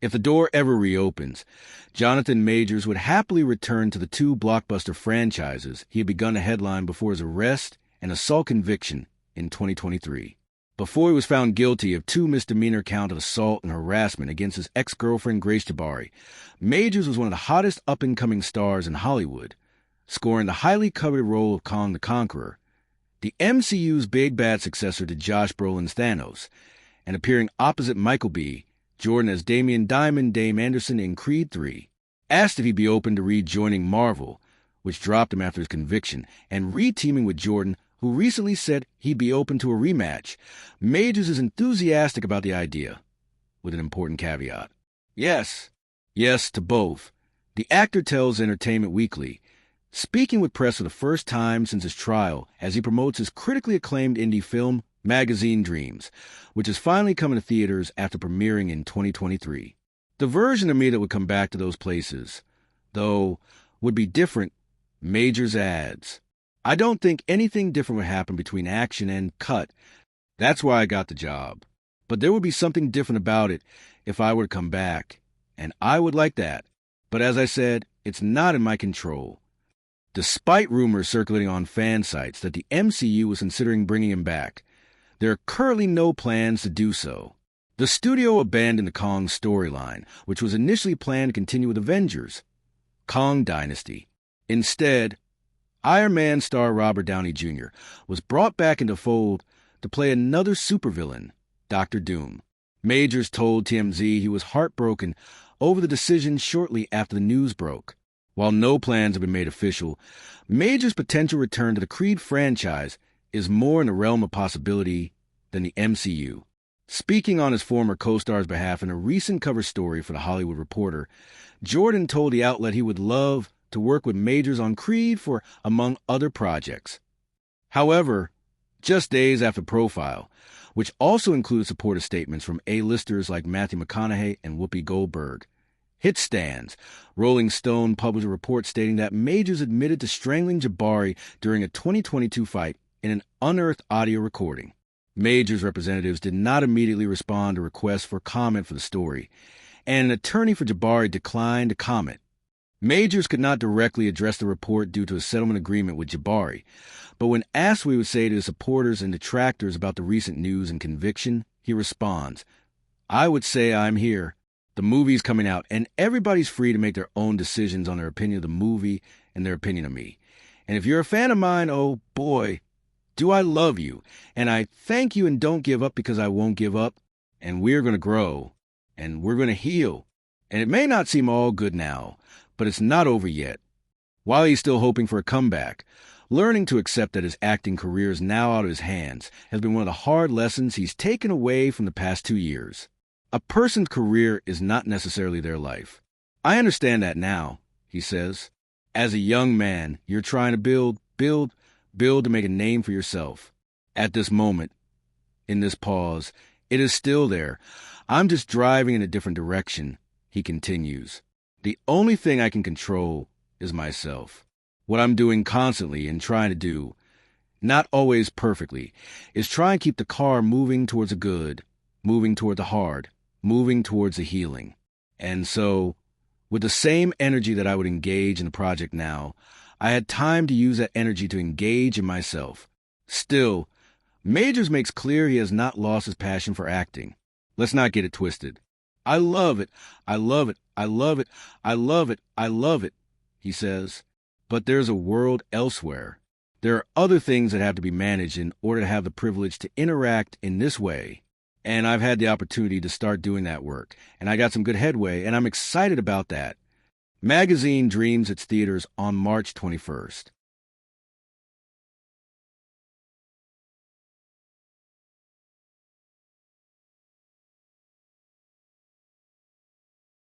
If the door ever reopens, Jonathan Majors would happily return to the two blockbuster franchises he had begun to headline before his arrest and assault conviction in 2023. Before he was found guilty of 2 misdemeanor counts of assault and harassment against his ex-girlfriend Grace Jabari, Majors was one of the hottest up-and-coming stars in Hollywood, scoring the highly coveted role of Kong the Conqueror, the MCU's big bad successor to Josh Brolin's Thanos, and appearing opposite Michael B. Jordan as Damian Diamond Dame Anderson in Creed 3. Asked if he'd be open to rejoining Marvel, which dropped him after his conviction, and re-teaming with Jordan, who recently said he'd be open to a rematch, Majors is enthusiastic about the idea, with an important caveat. Yes to both. The actor tells Entertainment Weekly, speaking with press for the first time since his trial as he promotes his critically acclaimed indie film, Magazine Dreams, which is finally coming to theaters after premiering in 2023. The version of me that would come back to those places, though, would be different, Majors adds. I don't think anything different would happen between action and cut. That's why I got the job. But there would be something different about it if I were to come back, and I would like that. But as I said, it's not in my control. Despite rumors circulating on fan sites that the MCU was considering bringing him back, there are currently no plans to do so. The studio abandoned the Kong storyline, which was initially planned to continue with Avengers, Kong Dynasty. Instead, Iron Man star Robert Downey Jr. was brought back into fold to play another supervillain, Dr. Doom. Majors told TMZ he was heartbroken over the decision shortly after the news broke. While no plans have been made official, Majors' potential return to the Creed franchise is more in the realm of possibility than the MCU. Speaking on his former co-star's behalf in a recent cover story for The Hollywood Reporter, Jordan told the outlet he would love to work with Majors on Creed for, among other projects. However, just days after Profile, which also included supportive statements from A-listers like Matthew McConaughey and Whoopi Goldberg, hit stands, Rolling Stone published a report stating that Majors admitted to strangling Jabari during a 2022 fight in an unearthed audio recording. Majors' representatives did not immediately respond to requests for comment for the story, and an attorney for Jabari declined to comment. Majors could not directly address the report due to a settlement agreement with Jabari, but when asked what he would say to his supporters and detractors about the recent news and conviction, he responds, "I would say I'm here. The movie's coming out, and everybody's free to make their own decisions on their opinion of the movie and their opinion of me. And if you're a fan of mine, oh boy, do I love you. And I thank you and don't give up because I won't give up. And we're going to grow. And we're going to heal. And it may not seem all good now, but it's not over yet." While he's still hoping for a comeback, learning to accept that his acting career is now out of his hands has been one of the hard lessons he's taken away from the past 2 years. A person's career is not necessarily their life. I understand that now, he says. As a young man, you're trying to build to make a name for yourself. At this moment, in this pause, it is still there. I'm just driving in a different direction, he continues. The only thing I can control is myself. What I'm doing constantly and trying to do, not always perfectly, is try and keep the car moving towards the good, moving toward the hard, moving towards the healing. And so, with the same energy that I would engage in the project now, I had time to use that energy to engage in myself. Still, Majors makes clear he has not lost his passion for acting. Let's not get it twisted. I love it, I love it, I love it, I love it, I love it, he says. But there's a world elsewhere. There are other things that have to be managed in order to have the privilege to interact in this way. And I've had the opportunity to start doing that work. And I got some good headway, and I'm excited about that. Magazine Dreams its theaters on March 21st.